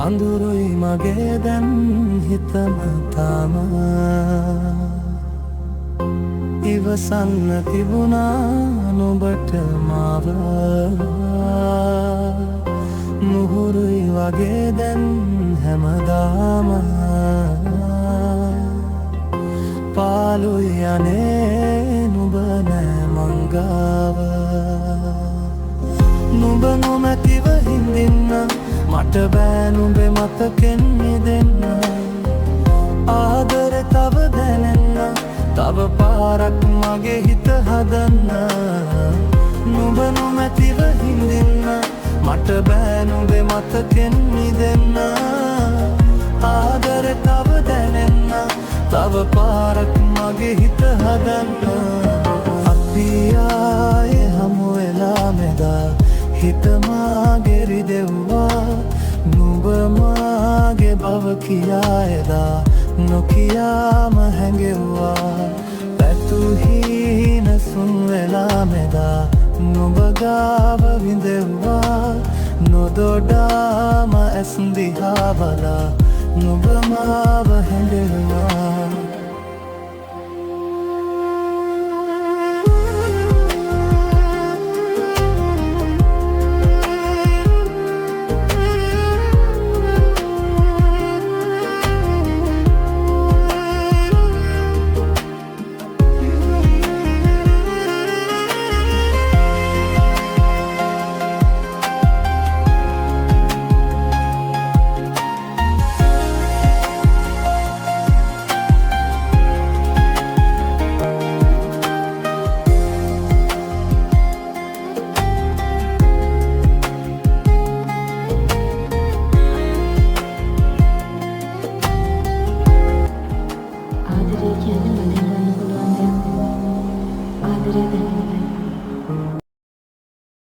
අඳුරුයි මගේ දැන් හිතම තාම ඉවසන්න තිබුණා නුඹට මාව මුහුරුයි වගේ දැන් හැමදාම පාළුයි යන්නේ නුඹ නෑ මංගාව නුඹ නොමැතිව හිඳින්න මට බෑ නුඹේ මතකෙන් මිදෙන්න ආදරේ තව දැනෙන්න තව පාරක් මගේ හිත හදන්න නුඹ නොමැතිව හිඳින්න මට බෑ නුඹේ මතකෙන් මිදෙන්න ආදරේ තව දැනෙන්න තව පාරක් මගේ හිත හදන්න අපි ආයේ හමු වෙලා මෙදා හිත මාගේ රිදෙව්වා නුඹ මාගේ බව කියා එදා නොකියාම හැඟෙව්වා පැතුහීන සුන් වෙලා මෙදා නුඹ ගාව විඳෙව්වා නොදොඩාම ඇස් දිහා බලා නුඹ මාව හැඬෙව්වා ආදරය කියන්නේ වලින් ගන්න පුළුවන් දෙයක් නෙවෙයි. ආදරය දැනෙන